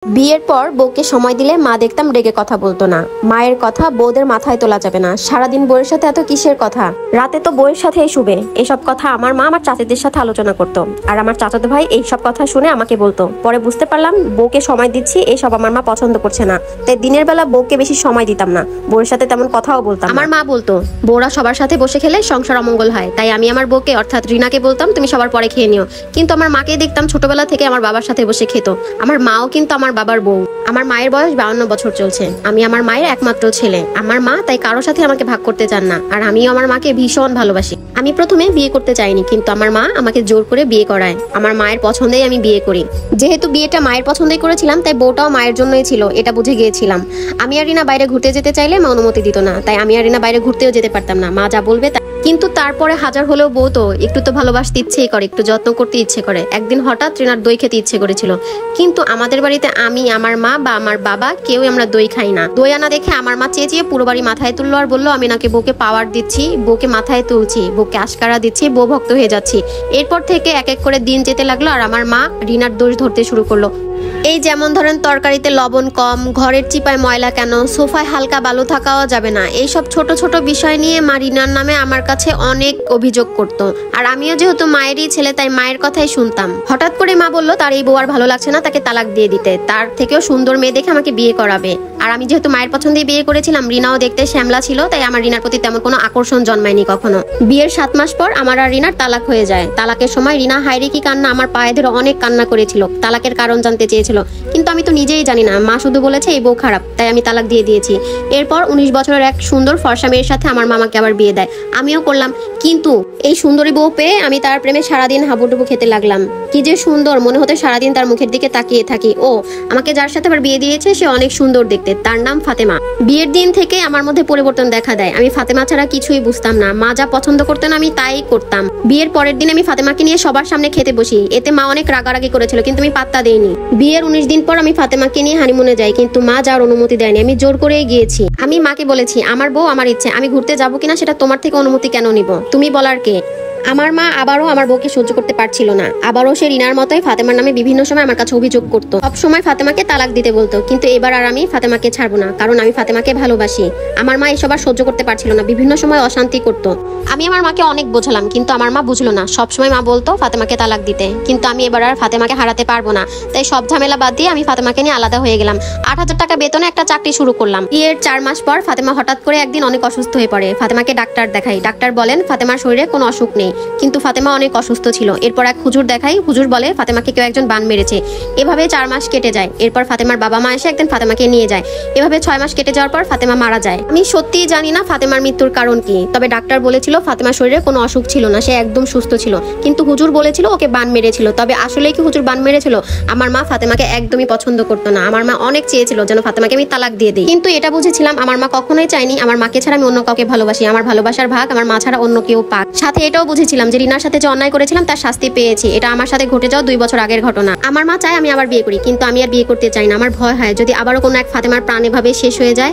বিয়ের পর বউকে সময় দিলে মা দেখতাম রেগে কথা বলতো না। মায়ের কথা বউদের মাথায় তোলা যাবে না। সারাদিন বউয়ের সাথে এত কিসের কথা, রাতে তো বউয়ের সাথেই শুবে। এসব কথা আমার মা আমার চাচাদের সাথে আলোচনা করতো, আর আমার চাচাতো ভাই এইসব কথা শুনে আমাকে বলতো। পরে বুঝতে পারলাম বউকে সময় দিচ্ছি এইসব আমার মা পছন্দ করছে না, তাই দিনের বেলা বউকে বেশি সময় দিতাম না, বউয়ের সাথে তেমন কথাও বলতাম। আমার মা বলতো বউরা সবার সাথে বসে খেলে সংসার অমঙ্গল হয়, তাই আমি আমার বউকে অর্থাৎ রিনাকে বলতাম তুমি সবার পরে খেয়ে নিও। কিন্তু আমার মাকে দেখতাম ছোটবেলা থেকে আমার বাবার সাথে বসে খেত। আমার মাও কিন্তু আমার বাবার বউ। আমার মায়ের বয়স 52 বছর চলছে। আমি আমার মায়ের একমাত্র ছেলে। আমার মা তাই কারোর সাথে আমাকে ভাগ করতে চান না, আর আমিও আমার মাকে ভীষণ ভালোবাসি। আমি প্রথমে বিয়ে করতে চাইনি, কিন্তু আমার মা আমাকে জোর করে বিয়ে করায়। আমার মায়ের পছন্দেই আমি বিয়ে করি। যেহেতু বিয়েটা মায়ের পছন্দেই করেছিলাম, তাই বউটাও মায়ের জন্যই ছিল, এটা বুঝে গিয়েছিলাম। আমি আর রিনা বাইরে ঘুরতে যেতে চাইলে মা অনুমতি দিত না, তাই আমি আর রিনা বাইরে ঘুরতেও যেতে পারতাম না, মা যা বলবে। কিন্তু তারপরে হাজার হলেও বউ তো একটু তো ভালোবাসতে ইচ্ছেই করে, একটু যত্ন করতে ইচ্ছে করে। একদিন হঠাৎ রিনার দই খেতে ইচ্ছে করেছিল, কিন্তু আমাদের বাড়িতে আমি, আমার মা বা আমার বাবা কেউ আমরা দই খাই না। দই আনা দেখে আমার মা চেঁচিয়ে পুরো বাড়ি মাথায় তুললো আর বললো আমি নাকি বউকে পাওয়ার দিচ্ছি, বউকে মাথায় তুলছি, বউকে আশকারা দিচ্ছি, বউ ভক্ত হয়ে যাচ্ছি। এরপর থেকে এক এক করে দিন যেতে লাগলো, আর আমার মা রিনার দোষ ধরতে শুরু করলো। এই যেমন ধরেন তরকারিতে লবণ কম, ঘরের চিপায় ময়লা কেন, সোফায় হালকা বালু থাকাও যাবে না, এইসব ছোট ছোট বিষয় নিয়ে মা রিনার নামে আমার কাছে অনেক অভিযোগ করতো। আর আমিও যেহেতু মায়েরই ছেলে, তাই মায়ের কথাই শুনতাম। হঠাৎ করে মা বললো তার এই বউ আর ভালো লাগছে না, তাকে তালাক দিয়ে দিতে, তার থেকেও সুন্দর মেয়ে দেখে আমাকে বিয়ে করাবে। আর আমি যেহেতু মায়ের পছন্দেই বিয়ে করেছিলাম, রিনাও দেখতে শ্যামলা ছিল, তাই আমার রিনার প্রতি তেমন কোনো আকর্ষণ জন্মায়নি কখনো। বিয়ের 7 মাস পর আমার আর রিনার তালাক হয়ে যায়। তালাকের সময় রিনা হায়রে কি কান্না, আমার পায়ে ধরে অনেক কান্না করেছিল, তালাকের কারণ জানতে চেয়েছিল। কিন্তু আমি তো নিজেই জানি না, মা শুধু বলেছে এই বউ খারাপ, তাই আমি তালাক দিয়ে দিয়েছি। এরপর 19 বছরের এক সুন্দর ফর্সা মেয়ের সাথে আমার মামাকে আবার বিয়ে দেয়, আমিও করলাম। কিন্তু এই সুন্দরী বউ পেয়ে আমি তার প্রেমে সারাদিন হাবুডুবু খেতে লাগলাম। কি যে সুন্দর, মনে হতে সারাদিন তার মুখের দিকে তাকিয়ে থাকি। ও আমাকে যার সাথে আবার বিয়ে দিয়েছে সে অনেক সুন্দর দেখতে, তার নাম ফাতেমা। বিয়ের দিন থেকে আমার মধ্যে পরিবর্তন দেখা দেয়। আমি ফাতেমা ছাড়া কিছুই বুঝতাম না, মা যা পছন্দ করতেন আমি তাই করতাম। বিয়ের পরের দিন আমি ফাতেমাকে নিয়ে সবার সামনে খেতে বসি, এতে মা অনেক রাগারাগি করেছিল, কিন্তু আমি পাত্তা দেইনি। বিয়ের 19 দিন পর আমি ফাতেমাকে নিয়ে হানিমুনে যাই, কিন্তু মা যাওয়ার অনুমতি দেয়নি, আমি জোর করেই গিয়েছি। আমি মাকে বলেছি আমার বউ আমার ইচ্ছে, আমি ঘুরতে যাবো কিনা সেটা তোমার থেকে অনুমতি কেন নিব, তুমি বলার কে? আমার মা আবারও আমার বউকে সহ্য করতে পারছিল না। আবারও সে রিনার মতোই ফাতেমার নামে বিভিন্ন সময় আমার কাছে অভিযোগ করতো। সব সময় ফাতেমাকে তালাক দিতে বলতো, কিন্তু এবার আর আমি ফাতেমাকে ছাড়বো না, কারণ আমি ফাতেমাকে ভালোবাসি। আমার মা এসব আর সহ্য করতে পারছিল না, বিভিন্ন সময় অশান্তি করতো। আমি আমার মাকে অনেক বোঝালাম, কিন্তু আমার মা বুঝলো না। সব সময় মা বলতো ফাতেমাকে তালাক দিতে, কিন্তু আমি এবার আর ফাতেমাকে হারাতে পারবো না, তাই সব ঝামেলা বাদ দিয়ে আমি ফাতেমাকে নিয়ে আলাদা হয়ে গেলাম। 8,000 টাকা বেতনে একটা চাকরি শুরু করলাম। বিয়ের 4 মাস পর ফাতেমা হঠাৎ করে একদিন অনেক অসুস্থ হয়ে পড়ে। ফাতেমাকে ডাক্তার দেখাই, ডাক্তার বলেন ফাতেমার শরীরে কোনো অসুখ নেই, কিন্তু ফাতেমা অনেক অসুস্থ ছিল। এরপর এক হুজুর দেখাই, হুজুর বলে ফাতেমাকে কেউ একজন বান মেরেছে। এভাবে 4 মাস কেটে যায়। এরপর ফাতেমার বাবা মা এসে একদিন ফাতেমাকে নিয়ে যায়। এভাবে 6 মাস কেটে যাওয়ার পর ফাতেমা মারা যায়। আমি সত্যিই জানি না ফাতেমার মৃত্যুর কারণ কি, তবে ডাক্তার বলেছিল ফাতেমার শরীরে কোনো অসুখ ছিল না, সে একদম সুস্থ ছিল। কিন্তু হুজুর বলেছিল ওকে বান মেরেছিল। তবে আসলে কি হুজুর বান মেরেছিল? আমার মা ফাতেমাকে একদমই পছন্দ করতো না। আমার মা অনেক চেয়েছিল যেন ফাতেমাকে আমি তালাক দিয়ে দিই, কিন্তু এটা বুঝেছিলাম আমার মা কখনোই চাইনি আমার মাকে ছাড়া আমি অন্য কাউকে ভালোবাসি, আমার ভালোবাসার ভাগ আমার মা ছাড়া অন্য কেউ পাক। সাথে এটাও বুঝেছিলাম যে রিনার সাথে যে অন্যায় করেছিলাম তার শাস্তি পেয়েছি। এটা আমার সাথে ঘটে যাওয়া 2 বছর আগের ঘটনা। আমার মা চায় আমি আবার বিয়ে করি, কিন্তু আমি আর বিয়ে করতে চাই না। আমার ভয় হয় যদি আবারও কোনো এক ফাতেমার প্রাণ এভাবে শেষ হয়ে যায়।